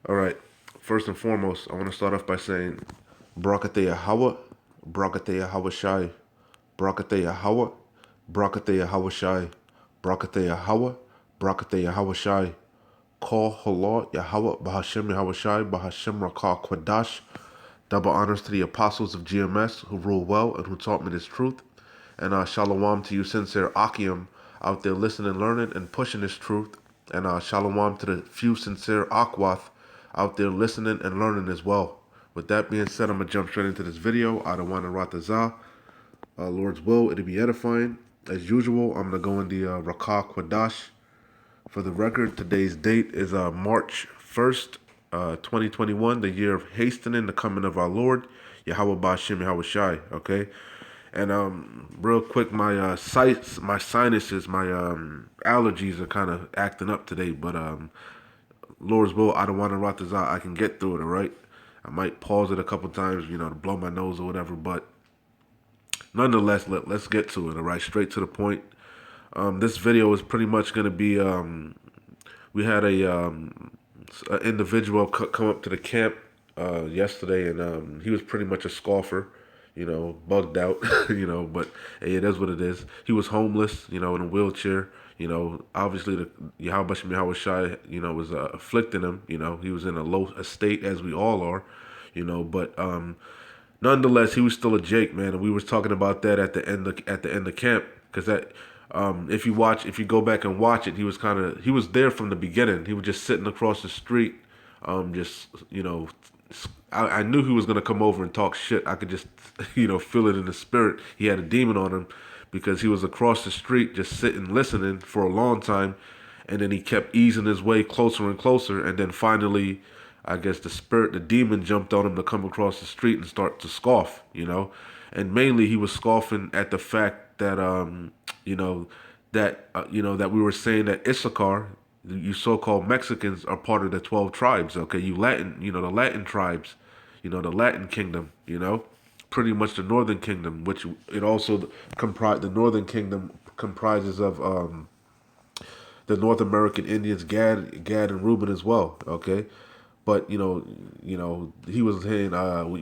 All right. First and foremost, I want to start off by saying Barakateh Yahweh, Barakateh Yahweh Shai, Barakateh Yahweh, Barakateh Yahweh Shai, Barakateh Yahweh, Barakateh Yahweh Shai. Call Halal Yahweh, Bahashem Yahweh Shai, Bahashem Rakah Kwadash. Double honors to the apostles of GMS who rule well and who taught me this truth. And shalom to you sincere Akim out there listening, learning, and pushing this truth. And shalom to the few sincere Akwath out there listening and learning as well. With that being said, I'm going to jump straight into this video. I don't want to ratazah. Lord's will, it'll be edifying. As usual, I'm going to go in the Rakah Kwadash. For the record, today's date is March 1st, 2021, the year of hastening the coming of our Lord, Yahweh Ba'ashem Yahweh Shai, okay? And real quick, my sinuses, my allergies are kind of acting up today, but Lord's will, I don't want to rot this out. I can get through it, all right? I might pause it a couple times, to blow my nose or whatever, but nonetheless, let's get to it, all right? Straight to the point. This video is pretty much going to be, we had a individual come up to the camp yesterday, and he was pretty much a scoffer, bugged out, but hey, it is what it is. He was homeless, in a wheelchair. Obviously the Yahweh Shai, was afflicting him. He was in a low estate as we all are, but nonetheless, he was still a Jake, man, and we was talking about that at the end of camp, because that if you go back and watch it, he was there from the beginning. He was just sitting across the street, just I knew he was gonna come over and talk shit. I could just feel it in the spirit. He had a demon on him because he was across the street just sitting listening for a long time, and then he kept easing his way closer and closer, and then finally, I guess the demon jumped on him to come across the street and start to scoff, and mainly he was scoffing at the fact that you know that we were saying that Issachar, you so-called Mexicans, are part of the 12 tribes. Okay, you Latin, the Latin tribes, the Latin kingdom, pretty much the Northern Kingdom, which it also the Northern Kingdom comprises of the North American Indians, Gad, and Reuben as well. Okay, but he was saying,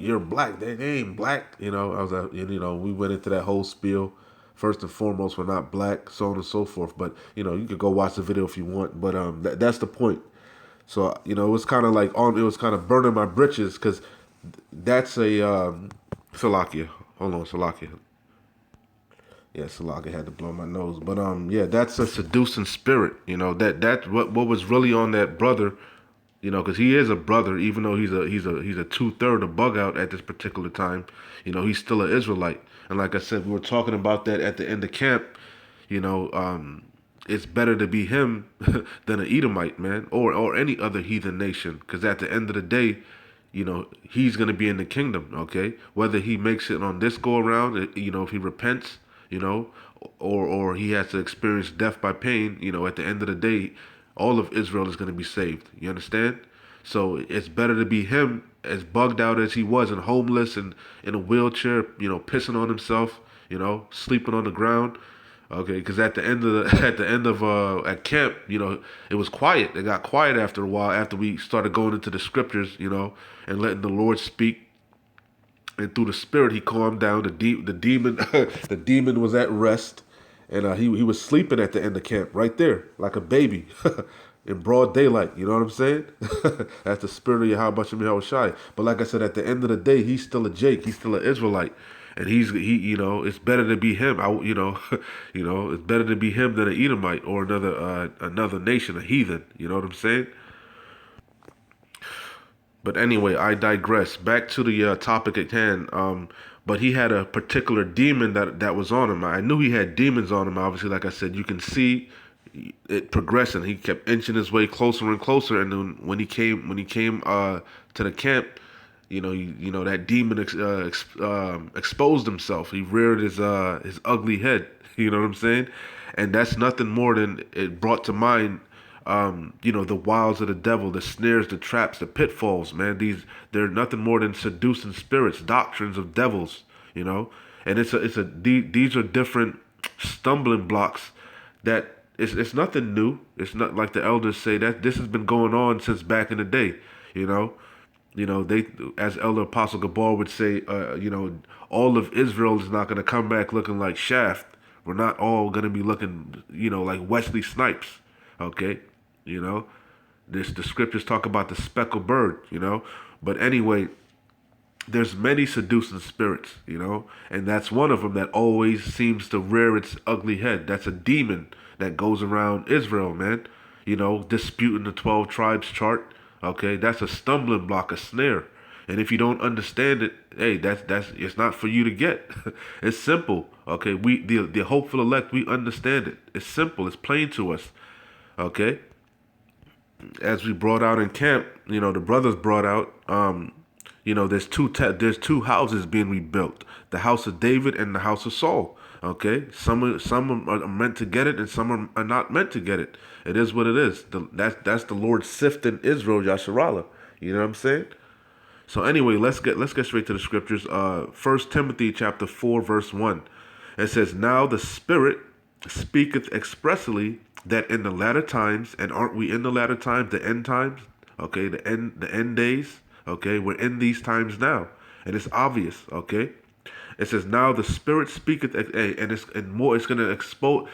"You're black. They ain't black." I was, we went into that whole spiel. First and foremost, we're not black, so on and so forth. But you could go watch the video if you want. But that's the point. So it was kind of like it was kind of burning my britches because that's a Salakia. Hold on, Salakia. Yeah, Salakia had to blow my nose, but yeah, that's a seducing spirit. That what was really on that brother. Because he is a brother, even though he's a 2/3 of bug out at this particular time. He's still an Israelite, and like I said, we were talking about that at the end of camp. It's better to be him than an Edomite, man, or any other heathen nation. Because at the end of the day, he's gonna be in the kingdom. Okay, whether he makes it on this go around, if he repents, or he has to experience death by pain. At the end of the day, all of Israel is gonna be saved. You understand? So it's better to be him, as bugged out as he was and homeless and in a wheelchair, pissing on himself, sleeping on the ground. Okay, because at the end of at camp, it was quiet. It got quiet after a while after we started going into the scriptures, and letting the Lord speak. And through the Spirit, he calmed down. The demon, the demon was at rest, and he was sleeping at the end of camp, right there, like a baby, in broad daylight. You know what I'm saying? That's the Spirit of Yahweh Yahweh Shai. But like I said, at the end of the day, he's still a Jake. He's still an Israelite. And it's better to be him. It's better to be him than an Edomite or another nation, a heathen. You know what I'm saying? But anyway, I digress. Back to the topic at hand. But he had a particular demon that was on him. I knew he had demons on him. Obviously, like I said, you can see it progressing. He kept inching his way closer and closer. And then when he came to the camp, that demon exposed himself. He reared his ugly head. You know what I'm saying? And that's nothing more than it brought to mind. The wiles of the devil, the snares, the traps, the pitfalls, man. They're nothing more than seducing spirits, doctrines of devils, And these are different stumbling blocks that it's nothing new. It's not like the elders say that this has been going on since back in the day. You know, they, as Elder Apostle Gabar would say, all of Israel is not going to come back looking like Shaft. We're not all going to be looking, like Wesley Snipes. Okay, you know, the scriptures talk about the speckled bird. But anyway, there's many seducing spirits, and that's one of them that always seems to rear its ugly head. That's a demon that goes around Israel, man. Disputing the 12 tribes chart. Okay, that's a stumbling block, a snare. And if you don't understand it, hey, that's it's not for you to get. It's simple. Okay, we the hopeful elect, we understand it. It's simple. It's plain to us. Okay, as we brought out in camp, the brothers brought out, there's two houses being rebuilt: the house of David and the house of Saul. Okay, some are meant to get it, and some are not meant to get it. It is what it is. That's the Lord sifting Israel, Yasharallah. You know what I'm saying? So anyway, let's get straight to the scriptures. 1 Timothy chapter 4 verse 1. It says, "Now the Spirit speaketh expressly that in the latter times," and aren't we in the latter times, the end times? Okay, the end days. Okay, we're in these times now, and it's obvious. Okay, it says, "Now the Spirit speaketh," and it's gonna expose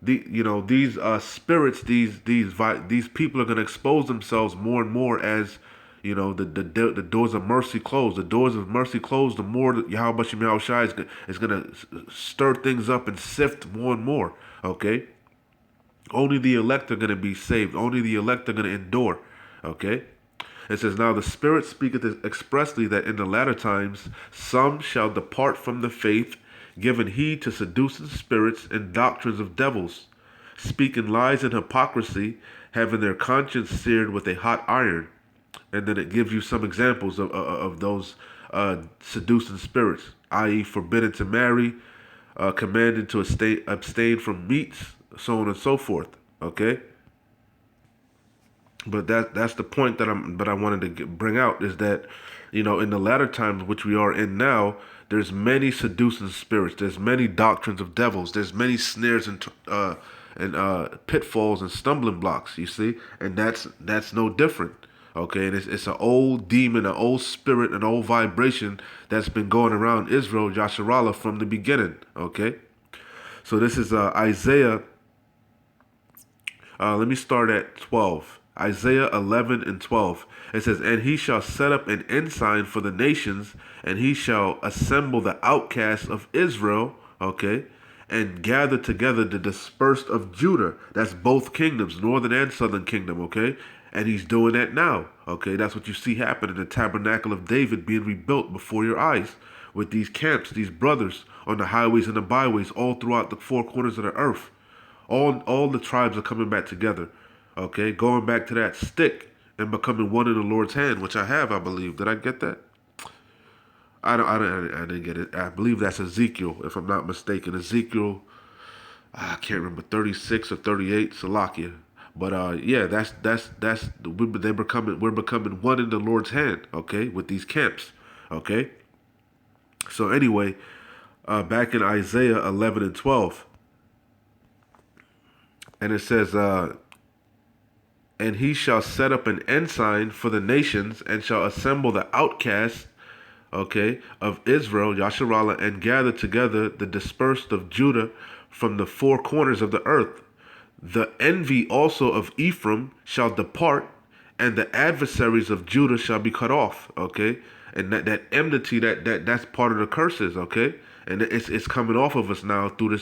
these spirits, these people are gonna expose themselves more and more as the doors of mercy close. The doors of mercy close, the more that Yahweh Shem Shai is gonna stir things up and sift more and more. Okay, only the elect are gonna be saved. Only the elect are gonna endure. Okay. It says, "Now the Spirit speaketh expressly that in the latter times some shall depart from the faith, giving heed to seducing spirits and doctrines of devils, speaking lies and hypocrisy, having their conscience seared with a hot iron." And then it gives you some examples of those seducing spirits, i.e., forbidden to marry, commanded to abstain from meats, so on and so forth. Okay. But that's the point that I wanted to bring out, is that in the latter times which we are in now, there's many seducing spirits, there's many doctrines of devils, there's many snares and pitfalls and stumbling blocks, you see, and that's no different. Okay, and it's an old demon, an old spirit, an old vibration that's been going around Israel, Yasharallah, from the beginning. Okay, so this is Isaiah. Let me start at 12. Isaiah 11 and 12. It says, "And he shall set up an ensign for the nations, and he shall assemble the outcasts of Israel," okay, "and gather together the dispersed of Judah." That's both kingdoms, northern and southern kingdom, okay? And he's doing that now, okay? That's what you see happen in the tabernacle of David being rebuilt before your eyes, with these camps, these brothers on the highways and the byways all throughout the four corners of the earth. All the tribes are coming back together. Okay, going back to that stick and becoming one in the Lord's hand, which I have, I believe. Did I get that? I didn't get it. I believe that's Ezekiel, if I'm not mistaken. Ezekiel, I can't remember, 36 or 38, Salakia. But yeah, we're becoming one in the Lord's hand. Okay, with these camps. Okay. So anyway, back in Isaiah 11 and 12, and it says, "And he shall set up an ensign for the nations, and shall assemble the outcasts," okay, "of Israel," Yasharallah, "and gather together the dispersed of Judah from the four corners of the earth. The envy also of Ephraim shall depart, and the adversaries of Judah shall be cut off." Okay, and that enmity, that's part of the curses. Okay, and it's coming off of us now through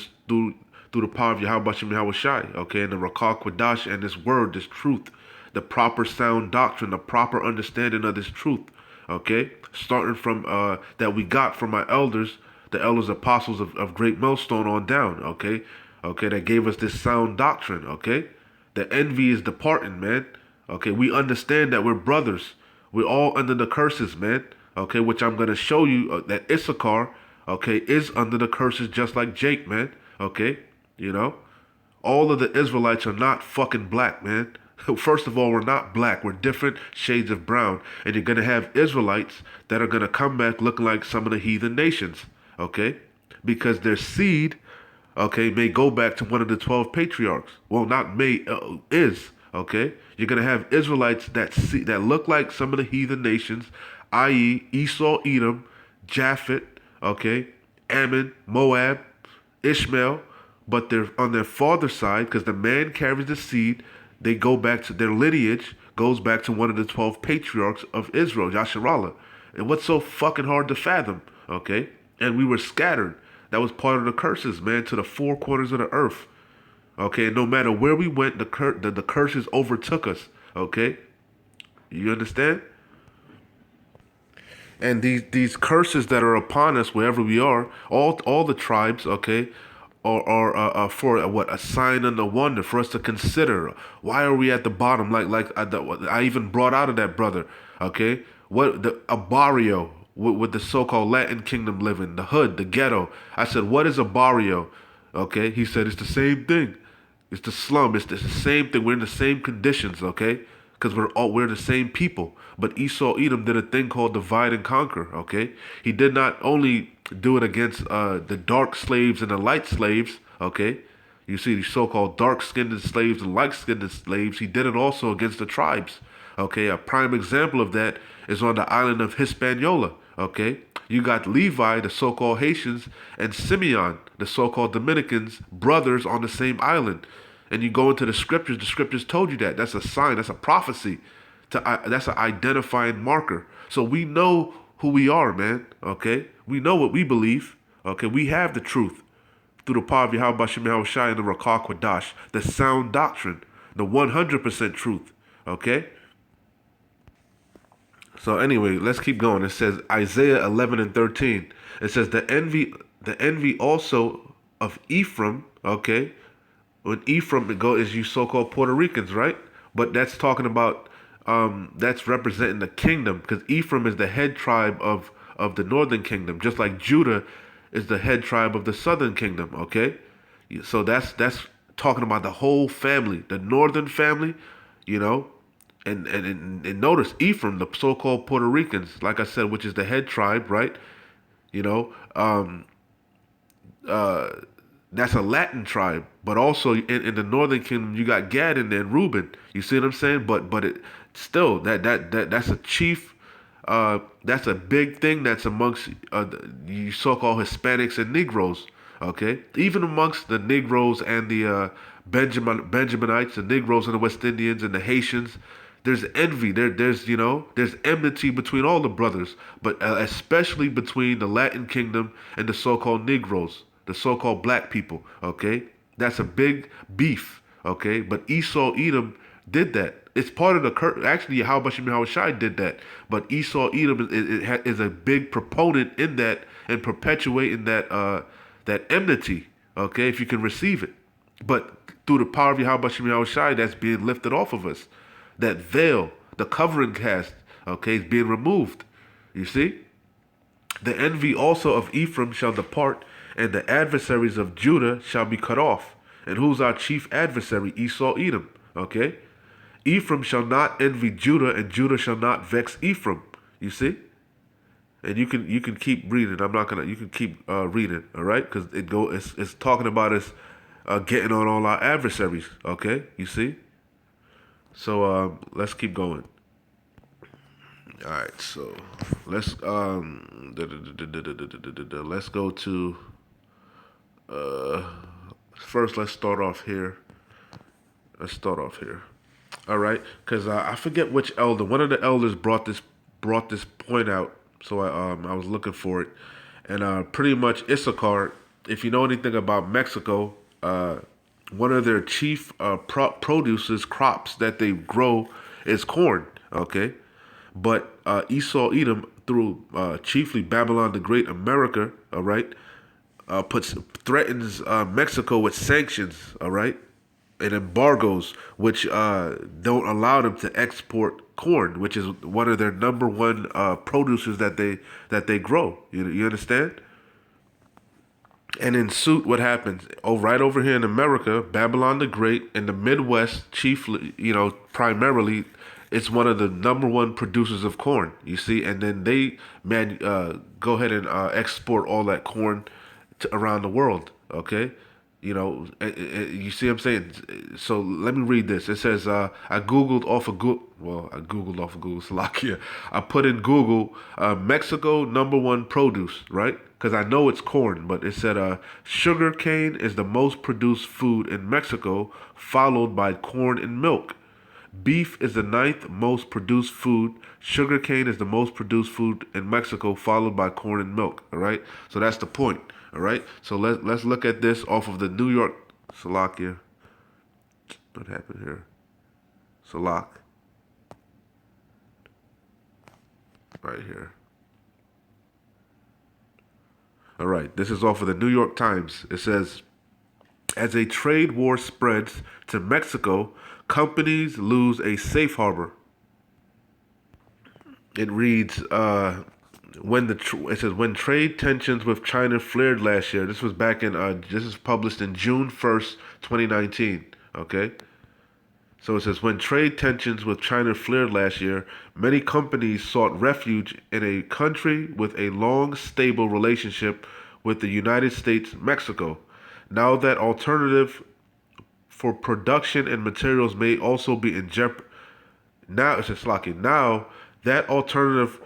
the power of Yahweh Shem Yahweh Shai, okay, and the Rakal Quadash, and this word, this truth, the proper sound doctrine, the proper understanding of this truth, okay, starting from that we got from our elders, the elders apostles of Great Millstone on down, okay, that gave us this sound doctrine, okay. The envy is departing, man, okay. We understand that we're brothers, we're all under the curses, man, okay, which I'm gonna show you that Issachar, okay, is under the curses just like Jake, man, okay. All of the Israelites are not fucking black, man. First of all, we're not black. We're different shades of brown. And you're going to have Israelites that are going to come back looking like some of the heathen nations, okay? Because their seed, okay, may go back to one of the 12 patriarchs. Well, not may, is, Okay, you're gonna have Israelites that look like some of the heathen nations, i.e., Esau, Edom, Japhet, okay, Ammon, Moab, Ishmael, but they're on their father's side because the man carries the seed. They go back to their lineage goes back to one of the 12 patriarchs of Israel, Yasharallah. And what's so fucking hard to fathom? Okay, and we were scattered. That was part of the curses, man, to the four corners of the earth. Okay, and no matter where we went, the curses overtook us. Okay, you understand? And these curses that are upon us wherever we are, all the tribes, okay, are for what, a sign and a wonder for us to consider. Why are we at the bottom? I even brought out of that brother, okay, what the a barrio with the so-called Latin kingdom living, the hood, the ghetto. I said, what is a barrio? Okay, he said it's the same thing. It's the slum. It's the same thing. We're in the same conditions, okay? Because we're the same people. But Esau Edom did a thing called divide and conquer, okay? He did not only do it against the dark slaves and the light slaves, okay? You see, the so-called dark-skinned slaves and light-skinned slaves. He did it also against the tribes, okay? A prime example of that is on the island of Hispaniola, okay? You got Levi, the so-called Haitians, and Simeon, the so-called Dominicans, brothers on the same island. And you go into the scriptures told you that. That's a sign, that's a prophecy. That's an identifying marker. So we know who we are, man, okay? We know what we believe, okay? We have the truth through the power of Yahweh Bashem Yahushai and the Rakah Quadash, the sound doctrine, the 100% truth, okay? So anyway, let's keep going. It says Isaiah 11 and 13. It says the envy also of Ephraim. Okay, when Ephraim is you so-called Puerto Ricans, right? But that's talking about that's representing the kingdom because Ephraim is the head tribe of the northern kingdom, just like Judah is the head tribe of the southern kingdom. Okay, so that's talking about the whole family, the northern family, you know, and notice Ephraim, the so-called Puerto Ricans, like I said, which is the head tribe, right? You know, uh, that's a Latin tribe, but also in the northern kingdom you got Gad in there and Reuben. You see what I'm saying? But it still that's a chief. That's a big thing that's amongst the so-called Hispanics and Negroes. Okay, even amongst the Negroes and the Benjaminites, the Negroes and the West Indians and the Haitians, there's envy. There's enmity between all the brothers, but especially between the Latin kingdom and the so-called Negroes, the so-called black people. Okay, that's a big beef. Okay, but Esau Edom did that. It's part of the curse. Actually, how Shai did that, but Esau Edom is a big proponent in that and perpetuating that enmity. Okay, if you can receive it, but through the power of Yahweh Shai, that's being lifted off of us. That veil, the covering cast, okay, is being removed. You see, the envy also of Ephraim shall depart, and the adversaries of Judah shall be cut off. And who's our chief adversary? Esau Edom. Okay. Ephraim shall not envy Judah, and Judah shall not vex Ephraim. You see, and you can keep reading. I'm not gonna. You can keep reading. All right, because it's talking about us getting on all our adversaries. Okay, you see. So let's keep going. All right, so let's go to first. Let's start off here. All right, because I forget which elder. One of the elders brought this point out. So I was looking for it, and pretty much Issachar. If you know anything about Mexico, one of their chief produces crops that they grow is corn. Okay, but Esau Edom through chiefly Babylon the Great, America. All right, threatens Mexico with sanctions. All right, and embargoes, which don't allow them to export corn, which is one of their number one produces that they grow. You understand? And in suit, what happens? Oh, right over here in America, Babylon the Great, in the Midwest, chiefly, primarily, it's one of the number one producers of corn. You see, and then they go ahead and export all that corn around the world. Okay, You see what I'm saying? So let me read this. It says, I Googled off of Google. Well, I Googled off of Google, Slovakia. I put in Google, Mexico #1 produce, right? Because I know it's corn, but it said, sugar cane is the most produced food in Mexico, followed by corn and milk. Beef is the ninth most produced food. Sugarcane is the most produced food in Mexico, followed by corn and milk. All right, so that's the point. All right, so let's look at this off of the New York Slovakia. What happened here? Salak, right here. All right, this is off of the New York Times. It says, as a trade war spreads to Mexico, companies lose a safe harbor. It reads, it says when trade tensions with China flared last year. This was back in this is published in June 1st, 2019. Okay, so it says when trade tensions with China flared last year, many companies sought refuge in a country with a long, stable relationship with the United States, Mexico. Now that alternative for production and materials may also be in jeopardy. Now it's just lucky. Now that alternative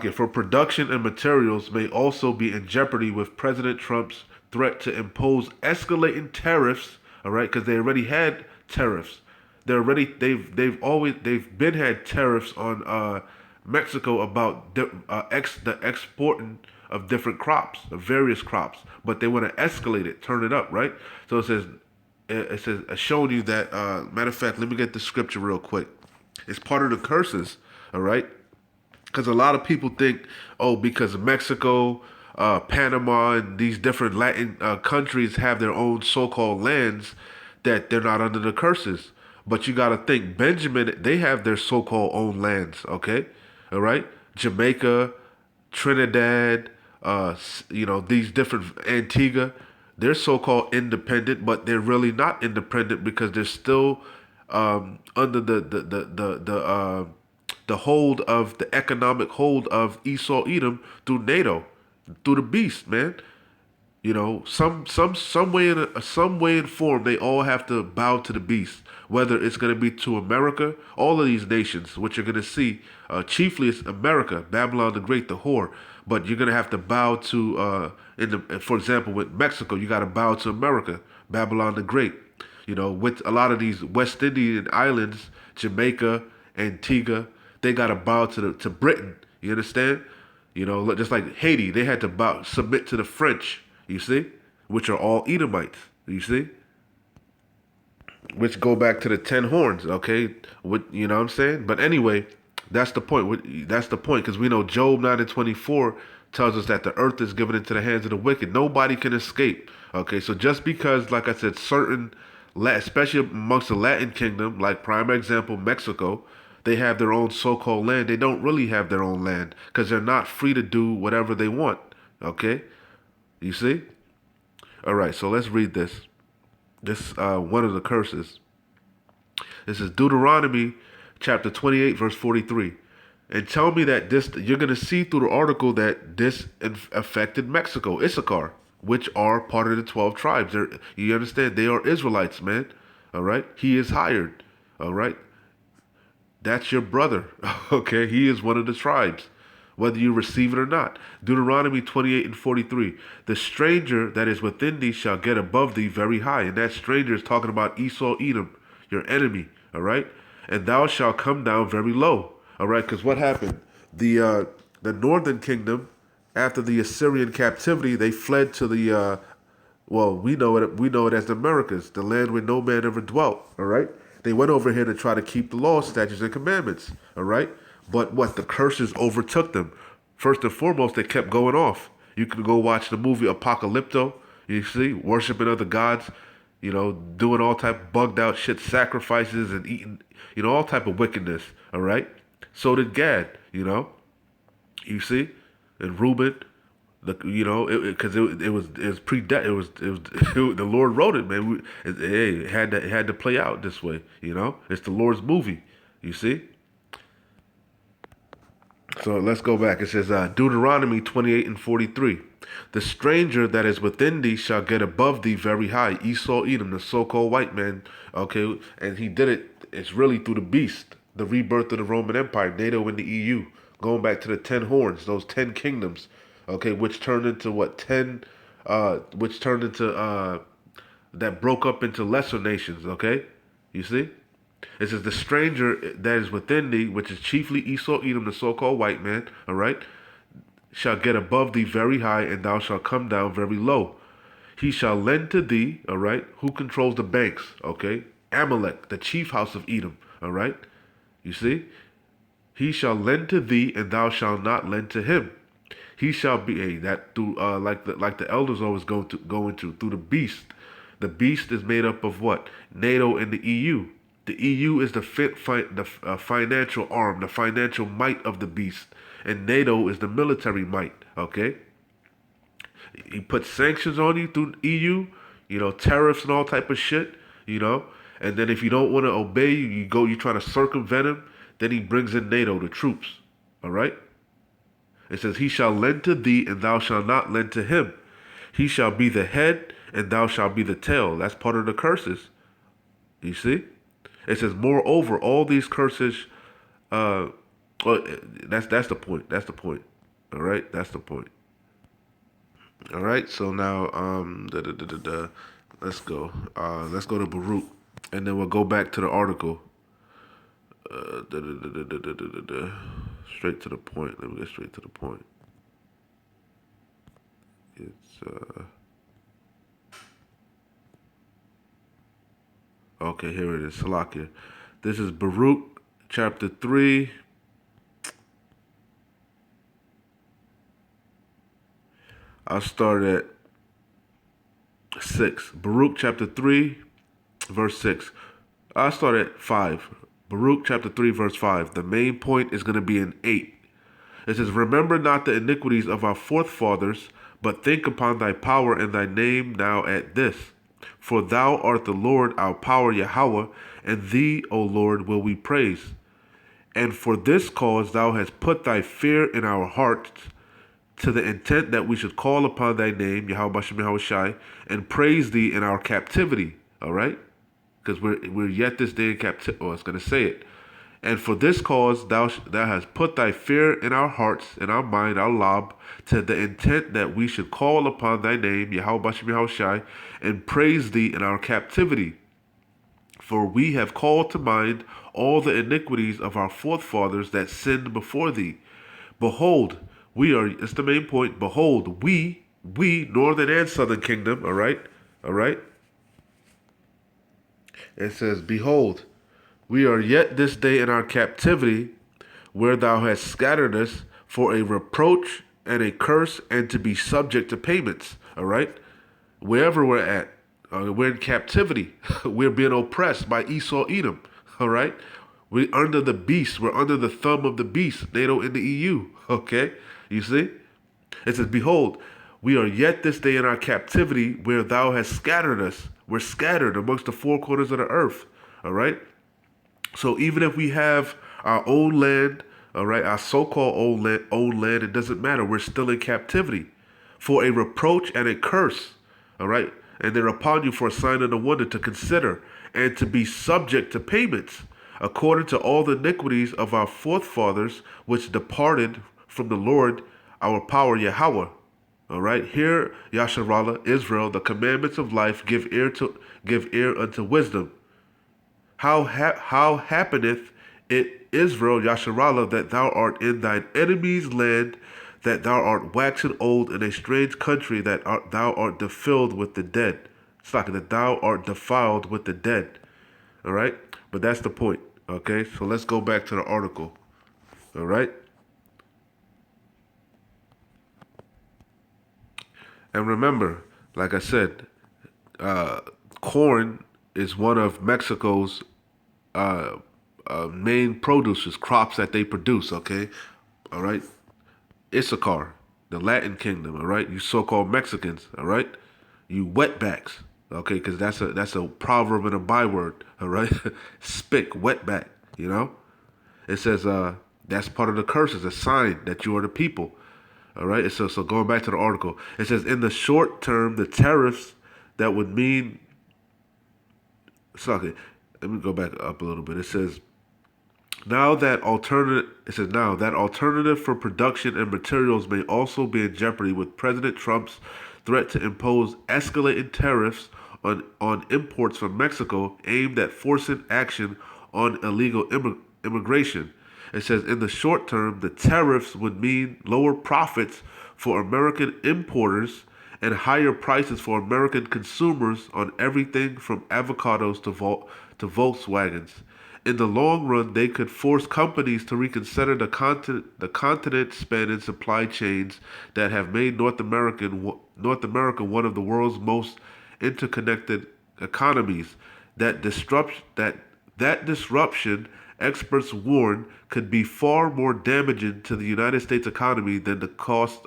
for production and materials may also be in jeopardy with President Trump's threat to impose escalating tariffs. All right, because they already had tariffs. They've been had tariffs on Mexico about the exporting of different crops, of various crops, but they want to escalate it, turn it up, right? So it says showing you that. Matter of fact, let me get the scripture real quick. It's part of the curses, all right? Because a lot of people think, oh, because Mexico, Panama, and these different Latin countries have their own so-called lands, that they're not under the curses. But you got to think, Benjamin, they have their so-called own lands, okay? All right? Jamaica, Trinidad, these different Antigua, they're so-called independent, but they're really not independent because they're still under the hold of the economic hold of Esau Edom through NATO, through the beast, man. Some way in form, they all have to bow to the beast. Whether it's going to be to America, all of these nations, which you're going to see, chiefly it's America, Babylon the Great, the whore. But you're going to have to bow to, for example, with Mexico, you got to bow to America, Babylon the Great. With a lot of these West Indian islands, Jamaica, Antigua, they got to bow to Britain. You understand? Just like Haiti, they had to submit to the French. You see, which are all Edomites. You see, which go back to the 10 horns. Okay, you know what I'm saying? But anyway, that's the point. That's the point, because we know Job 9:24 tells us that the earth is given into the hands of the wicked. Nobody can escape. Okay, so just because, like I said, certain, especially amongst the Latin kingdom, like prime example Mexico, they have their own so-called land. They don't really have their own land because they're not free to do whatever they want. Okay, you see? All right, so let's read this. This one of the curses. This is Deuteronomy chapter 28, verse 43. And tell me that this, you're going to see through the article that this affected Mexico, Issachar, which are part of the 12 tribes. You understand? They are Israelites, man. All right? He is hired. All right? That's your brother. Okay? He is one of the tribes, whether you receive it or not. Deuteronomy 28:43. The stranger that is within thee shall get above thee very high. And that stranger is talking about Esau, Edom, your enemy. All right? And thou shalt come down very low. All right? Because what happened? The northern kingdom, after the Assyrian captivity, they fled to the we know it as the Americas, the land where no man ever dwelt. All right? They went over here to try to keep the law, statutes, and commandments. All right? But what? The curses overtook them. First and foremost, they kept going off. You can go watch the movie Apocalypto. You see, worshiping other gods, doing all type of bugged out shit, sacrifices and eating, all type of wickedness. All right. So did Gad. You see, and Reuben. Because it was the Lord wrote it, man. It had to play out this way. It's the Lord's movie. You see. So let's go back. It says Deuteronomy 28:43. The stranger that is within thee shall get above thee very high. Esau, Edom, the so-called white man, okay, and he did it. It's really through the beast, the rebirth of the Roman Empire, NATO and the EU, going back to the 10 horns, those 10 kingdoms, okay, which turned into what 10, which turned into that broke up into lesser nations. Okay, you see. It says, the stranger that is within thee, which is chiefly Esau, Edom, the so-called white man, all right, shall get above thee very high, and thou shalt come down very low. He shall lend to thee, all right? Who controls the banks, okay? Amalek, the chief house of Edom, all right? You see? He shall lend to thee, and thou shalt not lend to him. He shall be that through like the elders always go into through the beast. The beast is made up of what? NATO and the EU. The EU is the financial arm, the financial might of the beast, and NATO is the military might. Okay, he puts sanctions on you through EU, tariffs and all type of shit, and then if you don't want to obey, you try to circumvent him. Then he brings in NATO, the troops. All right. It says, he shall lend to thee, and thou shalt not lend to him. He shall be the head, and thou shalt be the tail. That's part of the curses. You see? It says, moreover, all these curses, that's the point. That's the point. All right? That's the point. All right? So now, let's go. Let's go to Baruch, and then we'll go back to the article. Straight to the point. Let me get straight to the point. It's okay. Here it is. Salakia. This is Baruch chapter 3. I'll start at 6. Baruch chapter 3, verse 6. I'll start at 5. Baruch chapter 3, verse 5. The main point is going to be in 8. It says, remember not the iniquities of our forefathers, but think upon thy power and thy name now at this. For thou art the Lord our power, Yahweh, and thee, O Lord, will we praise. And for this cause thou hast put thy fear in our hearts, to the intent that we should call upon thy name, Yahweh Bashem Yahweh Shai, and praise thee in our captivity. All right? Because we're yet this day in captivity. Oh, it's going to say it. And for this cause thou hast put thy fear in our hearts, in our mind, our lob, to the intent that we should call upon thy name, Yahweh Bashem Yahweh Shai, and praise thee in our captivity. For we have called to mind all the iniquities of our forefathers that sinned before thee. Behold, it's the main point, behold, we, northern and southern kingdom, all right? It says, behold, we are yet this day in our captivity, where thou hast scattered us for a reproach and a curse, and to be subject to payments. All right? Wherever we're at, we're in captivity. We're being oppressed by Esau, Edom. All right? We're under the beast. We're under the thumb of the beast, NATO and the EU. Okay? You see? It says, behold, we are yet this day in our captivity, where thou hast scattered us. We're scattered amongst the four corners of the earth. All right? So even if we have our own land, all right, our so-called own land, it doesn't matter. We're still in captivity for a reproach and a curse, all right? And they're upon you for a sign and a wonder to consider and to be subject to payments according to all the iniquities of our forefathers, which departed from the Lord, our power, Yahweh. All right, hear, Yasharallah, Israel, the commandments of life, give ear unto wisdom. How happeneth it, Israel, Yasharallah, that thou art in thine enemy's land, that thou art waxen old in a strange country, that thou art defiled with the dead. It's like that thou art defiled with the dead. All right? But that's the point. Okay? So let's go back to the article. All right? And remember, like I said, corn is one of Mexico's main producers, crops that they produce, okay? All right? Issachar, the Latin kingdom, all right? You so-called Mexicans, all right? You wetbacks, okay? Because that's a proverb and a byword, all right? Spick, wetback, It says that's part of the curses, a sign that you are the people. All right. So going back to the article, it says in the short term, the tariffs that would mean. Suck it. Let me go back up a little bit. It says now that alternative for production and materials may also be in jeopardy with President Trump's threat to impose escalating tariffs on imports from Mexico aimed at forcing action on illegal immigration. It says in the short term, the tariffs would mean lower profits for American importers and higher prices for American consumers on everything from avocados to Volkswagens. In the long run, they could force companies to reconsider the continent spanning supply chains that have made North America one of the world's most interconnected economies. That disruption, experts warn, could be far more damaging to the United States economy than the cost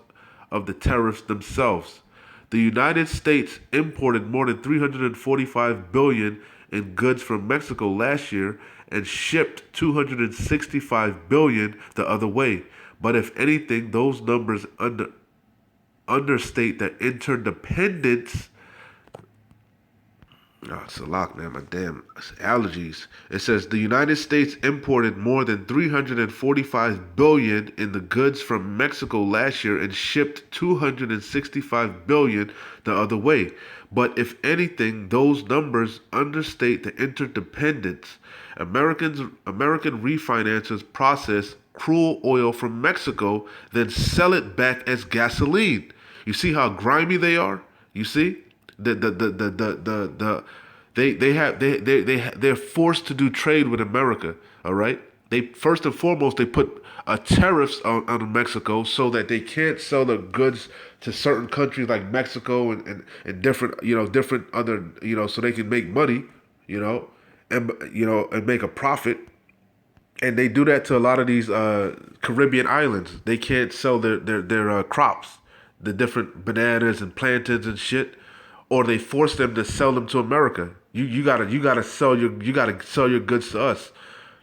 of the tariffs themselves. The United States imported more than 345 billion in goods from Mexico last year and shipped 265 billion the other way. But if anything, those numbers understate the interdependence. Oh, it's a lot, man. My damn allergies. It says the United States imported more than 345 billion in the goods from Mexico last year and shipped 265 billion the other way. But if anything, those numbers understate the interdependence. American refinancers process crude oil from Mexico, then sell it back as gasoline. You see how grimy they are? You see? They're forced to do trade with America. All right. They first and foremost they put tariffs on Mexico so that they can't sell the goods to certain countries like Mexico and different different other so they can make money and make a profit. And they do that to a lot of these Caribbean islands. They can't sell their crops, the different bananas and plantains and shit, or they force them to sell them to America. You gotta sell your goods to us,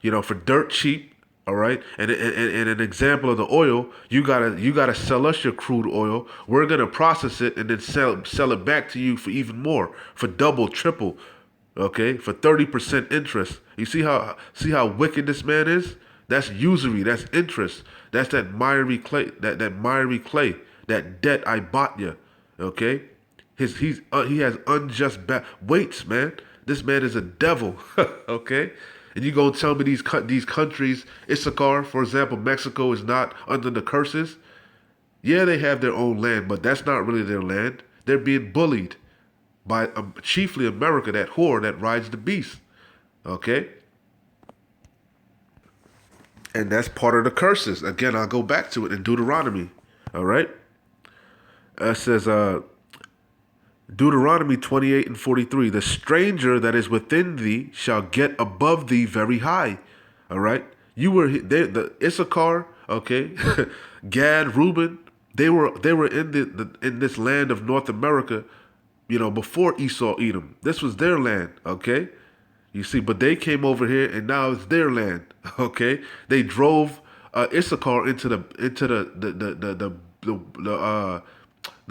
for dirt cheap. All right, and an example of the oil, you gotta sell us your crude oil. We're gonna process it and then sell it back to you for even more, for double, triple. Okay, for 30% interest. You see how wicked this man is? That's usury. That's interest. That's that miry clay. That miry clay. That debt I bought you. Okay, he has unjust weights, man. This man is a devil. Okay, and you gonna tell me these countries, Issachar, for example, Mexico is not under the curses? Yeah, they have their own land, but that's not really their land. They're being bullied by chiefly America, that whore that rides the beast. Okay? And that's part of the curses. Again, I'll go back to it in Deuteronomy. All right? It says, Deuteronomy 28 and 43, the stranger that is within thee shall get above thee very high. All right? The Issachar, okay? Gad, Reuben, they were in this land of North America, before Esau, Edom. This was their land, okay? You see, but they came over here and now it's their land, okay? They drove Issachar into the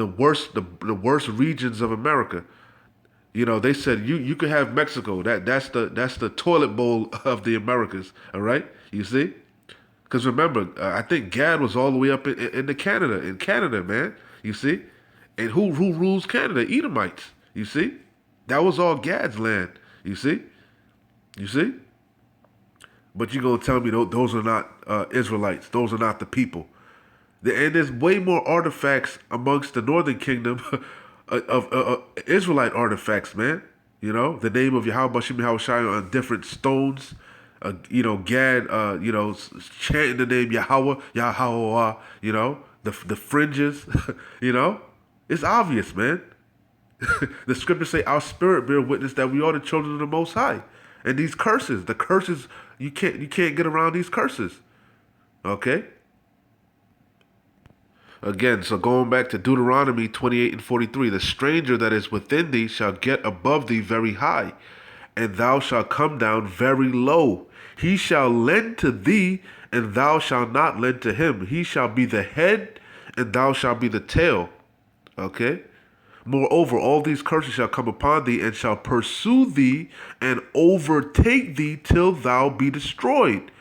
worst regions of America. They said you could have Mexico. That's the toilet bowl of the Americas, all right? You see? Because remember, I think Gad was all the way up in Canada, man. You see? And who rules Canada? Edomites. You see? That was all Gad's land. You see? You see? But you're going to tell me those are not Israelites. Those are not the people. And there's way more artifacts amongst the northern kingdom of Israelite artifacts, man. The name of Yahweh Bashim Yahushua on different stones. Gad, chanting the name Yahweh, the fringes, It's obvious, man. The scriptures say our spirit bear witness that we are the children of the Most High. And these curses, you can't get around these curses. Okay? Again, so going back to Deuteronomy 28 and 43, the stranger that is within thee shall get above thee very high, and thou shalt come down very low. He shall lend to thee, and thou shalt not lend to him. He shall be the head, and thou shalt be the tail. Okay? Moreover, all these curses shall come upon thee, and shall pursue thee, and overtake thee till thou be destroyed.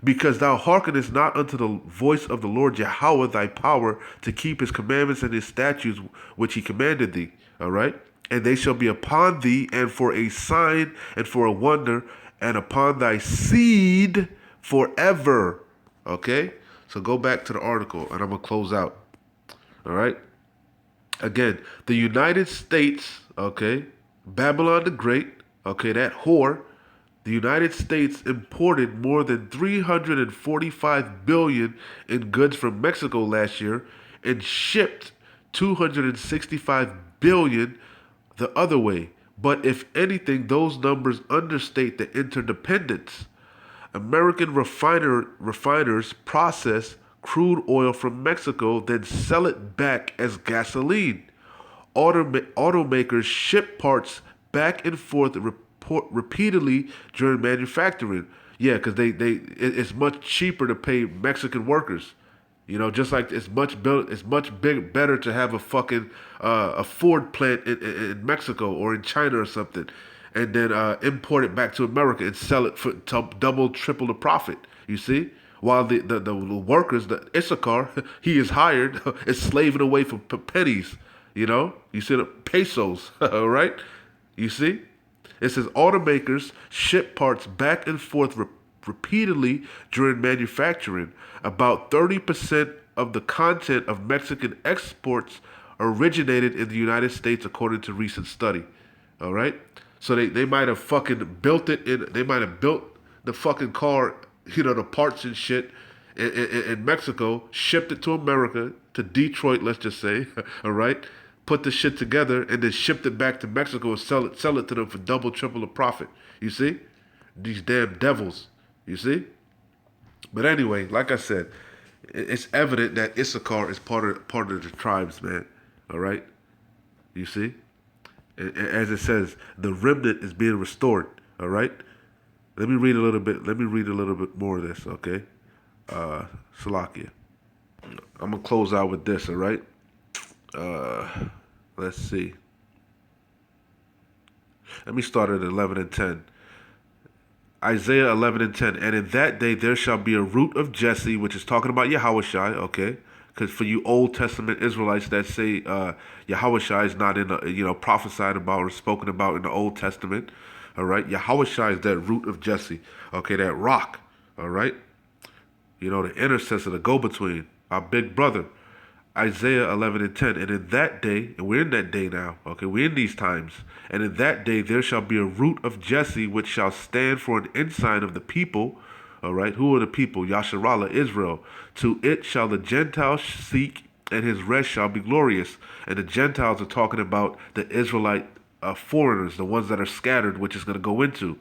Because thou hearkenest not unto the voice of the Lord Yahweh thy power, to keep his commandments and his statutes which he commanded thee. All right? And they shall be upon thee, and for a sign, and for a wonder, and upon thy seed forever. Okay? So go back to the article, and I'm going to close out. All right? Again, the United States, okay, Babylon the Great, okay, that whore, the United States imported more than 345 billion in goods from Mexico last year and shipped 265 billion the other way. But if anything, those numbers understate the interdependence. American refiners process crude oil from Mexico, then sell it back as gasoline. Automakers ship parts back and forth repeatedly during manufacturing. Yeah, because it's much cheaper to pay Mexican workers. You know, just like it's much better to have a fucking a Ford plant in Mexico or in China or something, and then import it back to America and sell it for double, triple the profit. You see, while the workers, the Issachar, he is hired, is slaving away for pennies. You know, you see the pesos, all right? You see, it says automakers ship parts back and forth repeatedly during manufacturing. About 30% of the content of Mexican exports originated in the United States, according to recent study. All right, so they might have fucking built it in. They might have built the fucking car, you know, the parts and shit in Mexico, shipped it to America, to Detroit, let's just say, all right, put the shit together, and then shipped it back to Mexico and sell it to them for double, triple the profit. You see? These damn devils. You see? But anyway, like I said, it's evident that Issachar is part of the tribes, man. All right? You see? As it says, the remnant is being restored. All right? Let me read a little bit more of this, okay? Salakia. I'm going to close out with this, all right? Let's see. Let me start at 11 and 10. Isaiah 11 and 10. And in that day there shall be a root of Jesse, which is talking about Yahushai, okay? Because for you Old Testament Israelites that say Yahushai is not in the, prophesied about or spoken about in the Old Testament, all right? Yahushai is that root of Jesse, okay? That rock, all right? You know, the intercessor, the go-between, our big brother. Isaiah 11 and 10. And in that day, and we're in that day now, okay, we're in these times. And in that day there shall be a root of Jesse, which shall stand for an ensign of the people. All right, who are the people? Yasharallah, Israel. To it shall the Gentiles seek, and his rest shall be glorious. And the Gentiles are talking about the Israelite foreigners, the ones that are scattered, which is going to go into.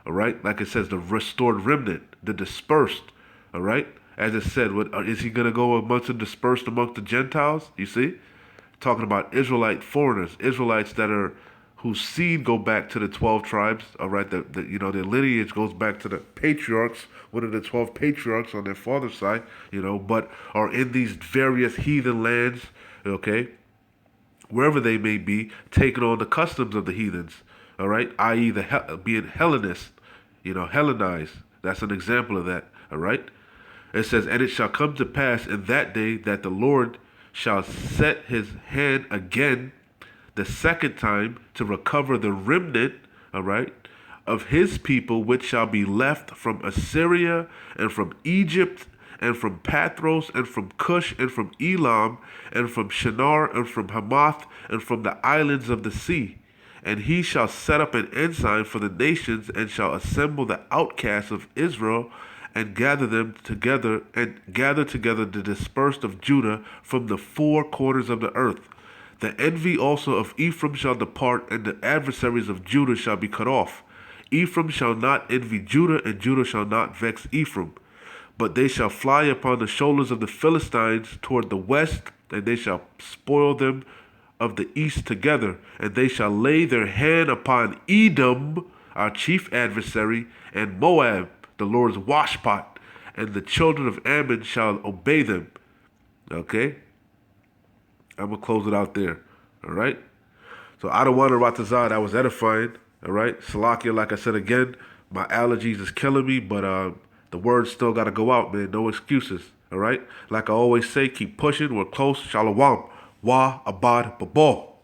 All right, like it says, the restored remnant, the dispersed. All right. As it said, is he going to go amongst and dispersed amongst the Gentiles? You see? Talking about Israelite foreigners, Israelites that are, whose seed go back to the 12 tribes, all right? Their lineage goes back to the patriarchs, one of the 12 patriarchs on their father's side, but are in these various heathen lands, okay? Wherever they may be, taking on the customs of the heathens, all right? I.e. being Hellenist, Hellenized. That's an example of that, all right? It says, and it shall come to pass in that day that the Lord shall set his hand again the second time to recover the remnant, all right, of his people, which shall be left from Assyria and from Egypt and from Pathros and from Cush and from Elam and from Shinar and from Hamath and from the islands of the sea. And he shall set up an ensign for the nations and shall assemble the outcasts of Israel and gather together the dispersed of Judah from the four corners of the earth. The envy also of Ephraim shall depart, and the adversaries of Judah shall be cut off. Ephraim shall not envy Judah, and Judah shall not vex Ephraim. But they shall fly upon the shoulders of the Philistines toward the west, and they shall spoil them of the east together, and they shall lay their hand upon Edom, our chief adversary, and Moab, the Lord's washpot, and the children of Ammon shall obey them. Okay? I'm going to close it out there. All right? So I don't want to Ratazah. That was edifying. All right? Salakia, like I said again, my allergies is killing me, but the words still got to go out, man. No excuses. All right? Like I always say, keep pushing. We're close. Shalom. Wa abad babal.